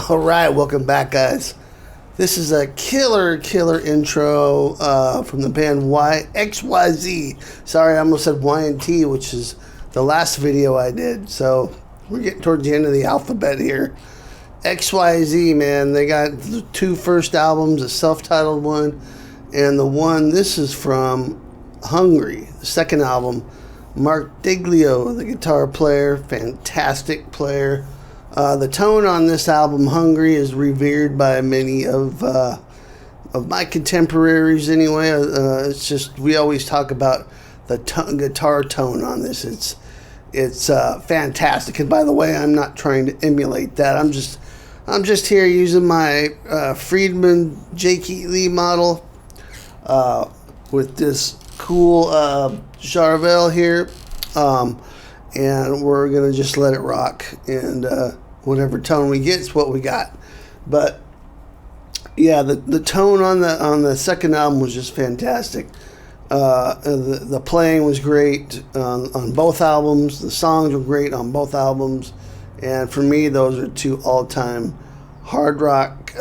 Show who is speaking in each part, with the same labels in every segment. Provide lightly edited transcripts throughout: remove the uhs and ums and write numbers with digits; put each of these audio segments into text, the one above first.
Speaker 1: All right, welcome back, guys. This is a killer intro from the band XYZ. Sorry, I almost said Y&T, which is the last video I did. So we're getting towards the end of the alphabet here. XYZ, man, they got the two first albums, a self-titled one, and the one, this is from Hungry, the second album. Marc Diglio, the guitar player, fantastic player. The tone on this album, Hungry, is revered by many of my contemporaries anyway. It's just, we always talk about the guitar tone on this. It's fantastic. And by the way, I'm not trying to emulate that. I'm just here using my Friedman J. Keith Lee model with this cool Charvel here. And we're going to just let it rock. And whatever tone we get is what we got. But yeah, the tone on the second album was just fantastic. The playing was great on both albums. The songs were great on both albums. And for me, those are two all-time hard rock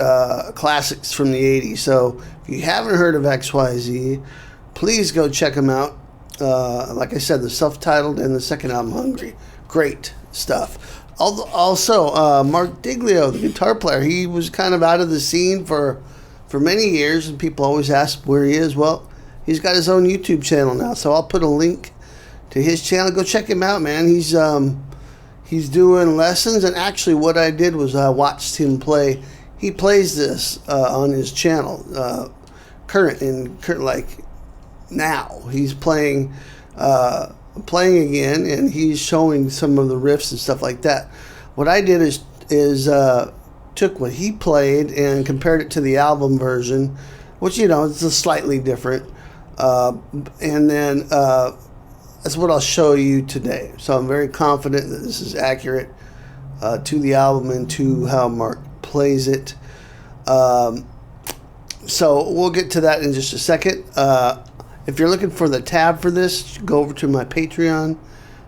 Speaker 1: classics from the 80s. So if you haven't heard of XYZ, please go check them out. Like I said, the self-titled and the second album, Hungry. Great stuff. Also, Marc Diglio, the guitar player, he was kind of out of the scene for many years, and people always ask where he is. Well, he's got his own YouTube channel now, so I'll put a link to his channel. Go check him out, man. He's doing lessons, and actually what I did was I watched him play. He plays this on his channel, current like now. He's playing again, and he's showing some of the riffs and stuff like that. What I did is took what he played and compared it to the album version, which, you know, it's a slightly different, and then that's what I'll show you today. So I'm very confident that this is accurate to the album and to how Marc plays it. So we'll get to that in just a second. If you're looking for the tab for this, go over to my Patreon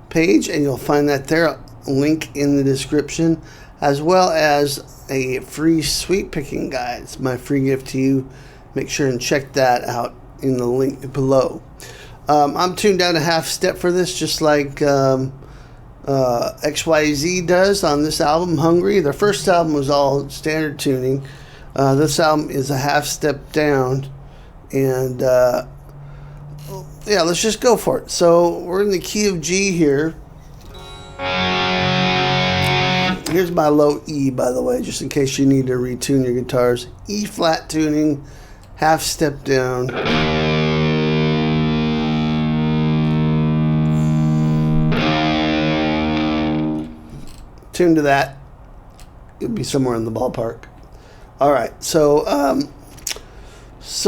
Speaker 1: page and you'll find that there. Link in the description, as well as a free sweet picking guide. It's my free gift to you. Make sure and check that out in the link below. I'm tuned down a half step for this, just like XYZ does on this album, Hungry. Their first album was all standard tuning. This album is a half step down, and yeah, let's just go for it. So we're in the key of G here. Here's my low E, by the way, just in case you need to retune your guitars. E flat tuning, half step down. Tune to that. It'll be somewhere in the ballpark. All right, so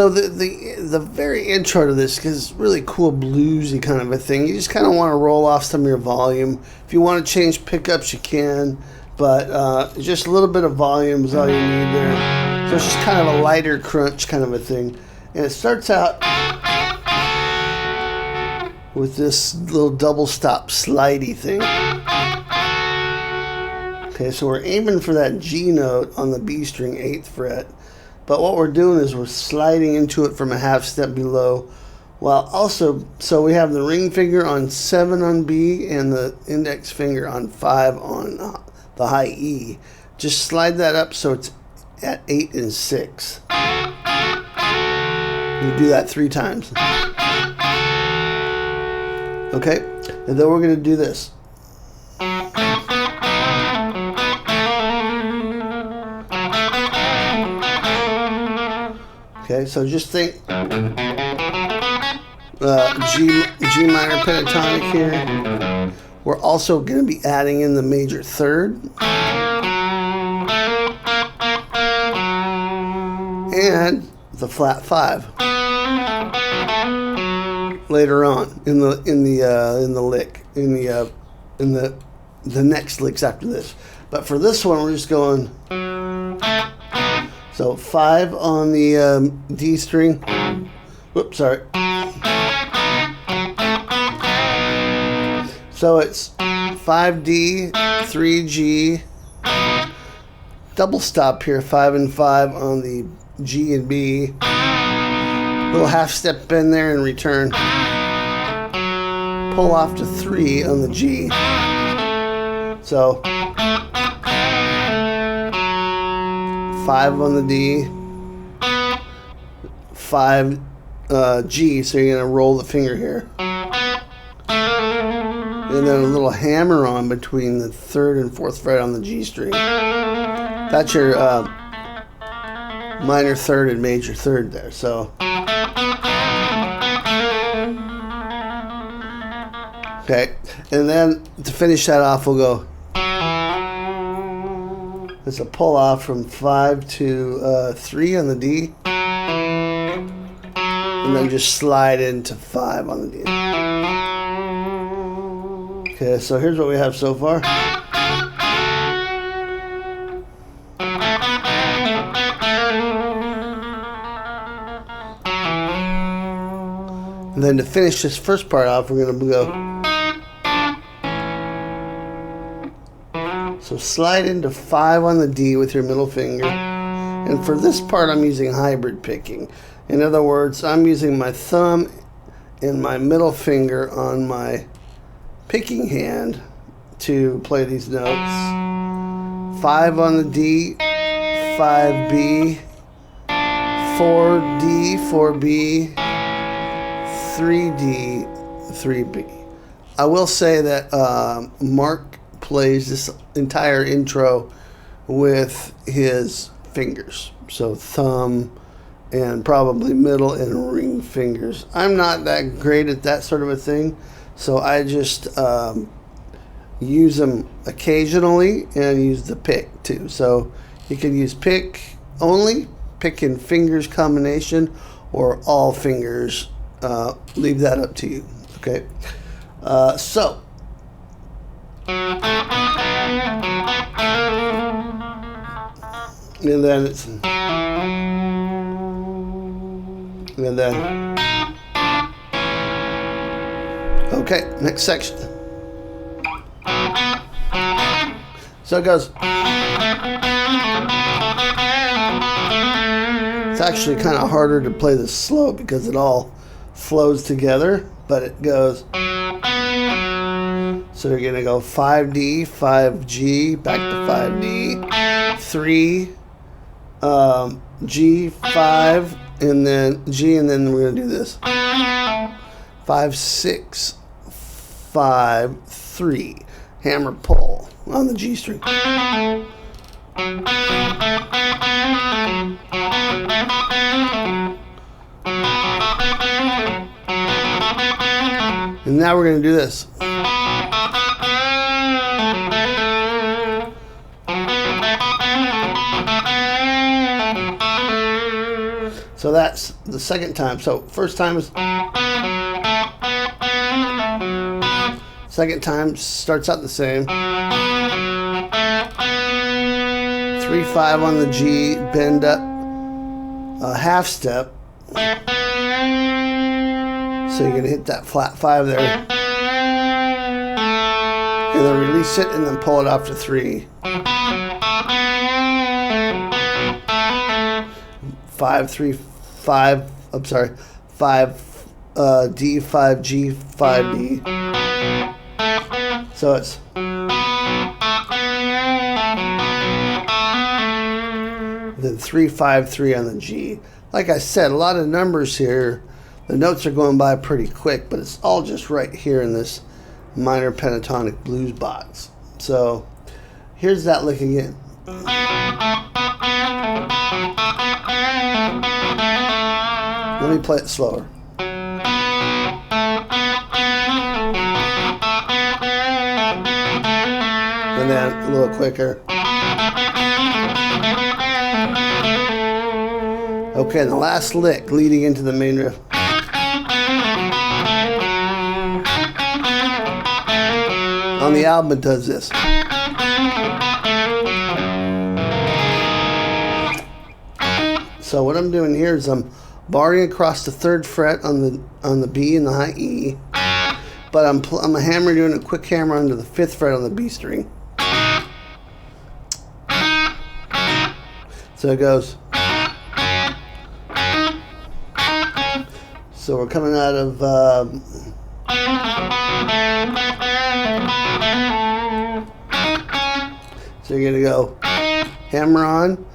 Speaker 1: the very intro to this is really cool, bluesy kind of a thing. You just kind of want to roll off some of your volume. If you want to change pickups, you can, but just a little bit of volume is all you need there. So it's just kind of a lighter crunch kind of a thing. And it starts out with this little double stop slidey thing. Okay, so we're aiming for that G note on the B string, 8th fret. But what we're doing is we're sliding into it from a half step below, while also, so we have the ring finger on 7 on B and the index finger on 5 on the high E. Just slide that up so it's at 8 and 6. You do that 3 times. Okay, and then we're going to do this. Okay, so just think G minor pentatonic here. We're also going to be adding in the major third. And the flat 5 later on in the lick, in the next licks after this. But for this one, we're just going. So 5 on the D string. Whoops, sorry. So it's 5D, 3G, double stop here, 5 and 5 on the G and B. Little half step bend there and return. Pull off to 3 on the G. So 5 on the D, 5 G, so you're going to roll the finger here. And then a little hammer on between the 3rd and 4th fret on the G string. That's your minor 3rd and major 3rd there. So, okay, and then to finish that off, we'll go. It's a pull off from 5 to 3 on the D, and then just slide into 5 on the D. Okay, so here's what we have so far. And then to finish this first part off, we're going to go. So slide into 5 on the D with your middle finger. And for this part, I'm using hybrid picking. In other words, I'm using my thumb and my middle finger on my picking hand to play these notes. 5 on the D, 5B, 4D, 4B, 3D, 3B. I will say that Mark plays this entire intro with his fingers. So thumb and probably middle and ring fingers. I'm not that great at that sort of a thing. So I just use them occasionally and use the pick too. So you can use pick only, pick and fingers combination, or all fingers. Leave that up to you. Okay. So. And then it's. And then. Okay, next section. So it goes. It's actually kind of harder to play this slow because it all flows together, but it goes. So you're going to go 5D, 5G, back to 5D, 3, G, 5, and then G, and then we're going to do this. 5, 6, 5, 3. Hammer pull on the G string. And now we're going to do this. So that's the second time. So first time is. Second time starts out the same. 3, 5 on the G, bend up a half step. So you're going to hit that flat 5 there. And then release it and then pull it off to 3. 5, 3, 5, I'm sorry, 5 D, 5 G, 5 D. So it's. Then 3, 5, 3 on the G. Like I said, a lot of numbers here. The notes are going by pretty quick, but it's all just right here in this minor pentatonic blues box. So here's that lick again. Let me play it slower. And then a little quicker. Okay, the last lick leading into the main riff. On the album it does this. So what I'm doing here is I'm barring across the 3rd fret on the B and the high E, but I'm a hammer doing a quick hammer onto the 5th fret on the B string. So it goes. So we're coming out of so you're gonna go hammer on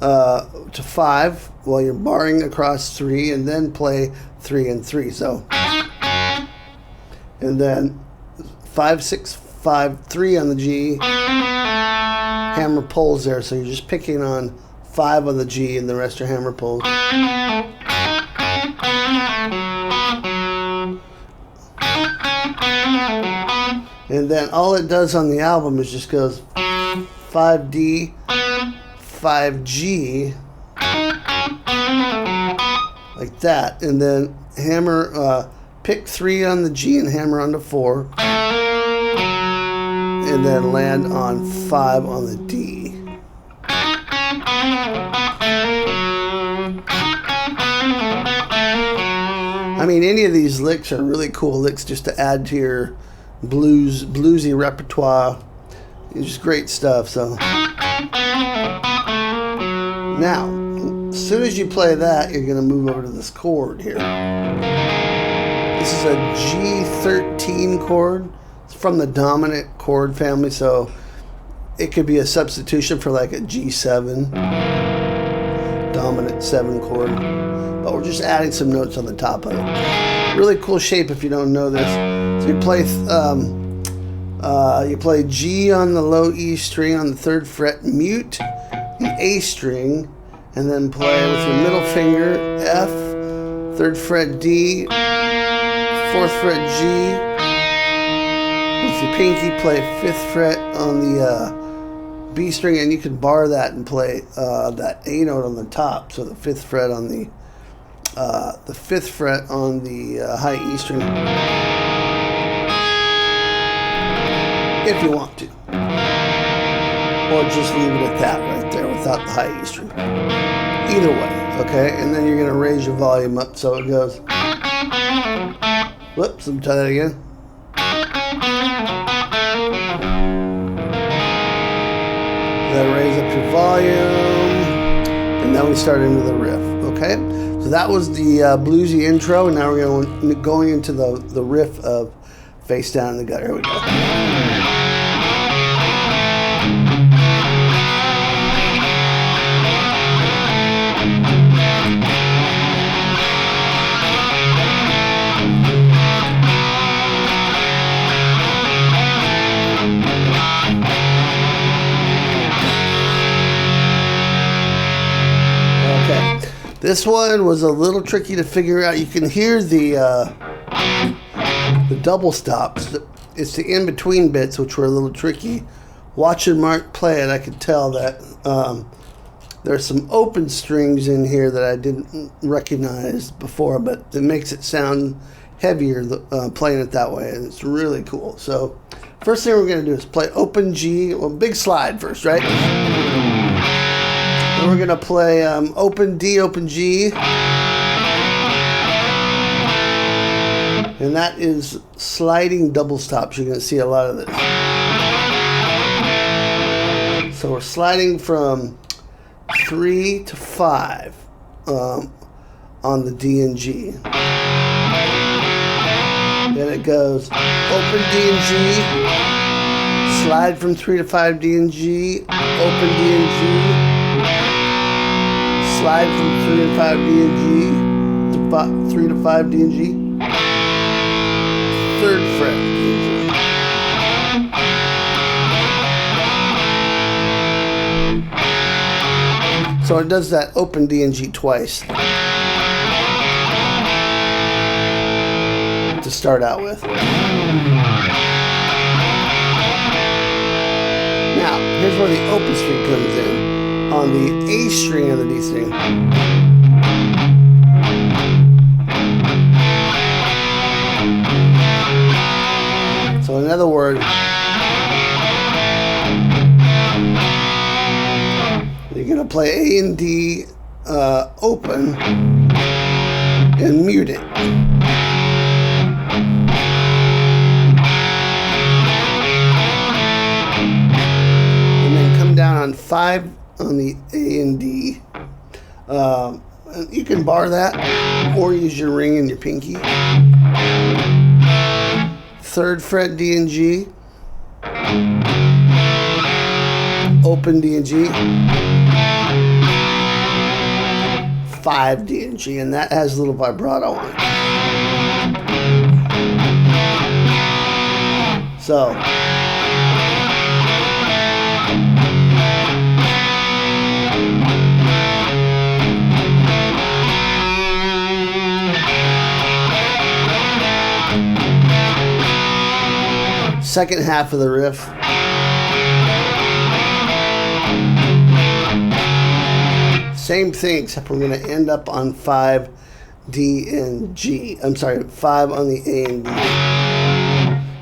Speaker 1: to 5 while you're barring across 3, and then play 3 and 3. So, and then 5, 6, 5, 3 on the G. Hammer pulls there, so you're just picking on 5 on the G, and the rest are hammer pulls. And then all it does on the album is just goes 5D, 5G, like that, and then hammer, pick 3 on the G and hammer onto 4, and then land on 5 on the D. I mean, any of these licks are really cool licks just to add to your bluesy repertoire. It's just great stuff. So now, as soon as you play that, you're going to move over to this chord here. This is a G13 chord. It's from the dominant chord family, so it could be a substitution for like a G7, dominant 7 chord. But we're just adding some notes on the top of it. Really cool shape if you don't know this. So you play G on the low E string on the 3rd fret, mute the A string, and then play with your middle finger F, 3rd fret D, 4th fret G. With your pinky, play 5th fret on the B string, and you can bar that and play that A note on the top. So the 5th fret on the 5th fret on the high E string, if you want to, or just leave it at that right there without the high E string. Either way, okay. And then you're gonna raise your volume up so it goes. Whoops, let me try that again. Then raise up your volume, and then we start into the riff. Okay. So that was the bluesy intro, and now we're going into the riff of Face Down in the Gutter. Here we go. This one was a little tricky to figure out. You can hear the double stops. It's the in-between bits, which were a little tricky. Watching Mark play it, I could tell that there's some open strings in here that I didn't recognize before, but it makes it sound heavier playing it that way, and it's really cool. So first thing we're going to do is play open G. Well, big slide first, right? Then we're going to play open D, open G. And that is sliding double stops. You're going to see a lot of this. So we're sliding from 3 to 5 on the D and G. Then it goes open D and G, slide from 3 to 5 D and G, open D and G, slide from 3 to 5 D and G, to 3 to 5 D and G, 3rd fret D and G. So it does that open D and G twice to start out with. Now, here's where the open string comes in. On the A string and the D string. So in other words, you're going to play A and D open and mute it. And then come down on 5 on the A and D. You can bar that or use your ring and your pinky. 3rd fret D and G. Open D and G. 5 D and G, and that has a little vibrato on it. So second half of the riff. Same thing, except we're going to end up on 5 D and G. I'm sorry, 5 on the A and D.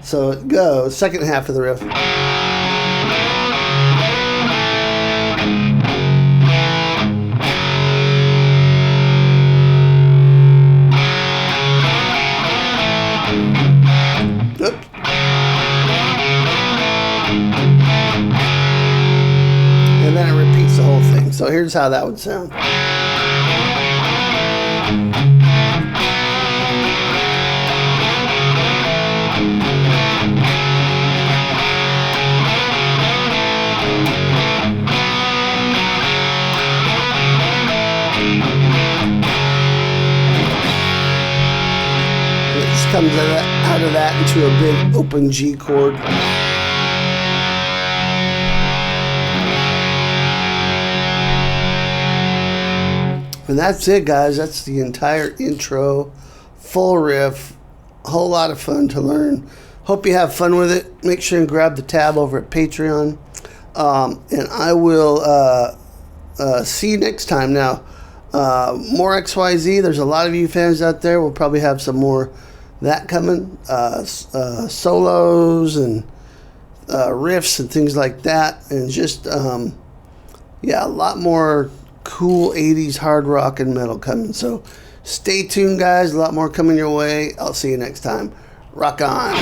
Speaker 1: So it goes, second half of the riff. Oops. And then it repeats the whole thing. So here's how that would sound. It just comes out of that into a big open G chord. And that's it, guys. That's the entire intro, full riff, a whole lot of fun to learn. Hope you have fun with it. Make sure and grab the tab over at Patreon. And I will see you next time. Now, more XYZ. There's a lot of you fans out there. We'll probably have some more that coming. Solos and riffs and things like that. And just, yeah, a lot more cool 80s hard rock and metal coming. So stay tuned, guys. A lot more coming your way. I'll see you next time. Rock on.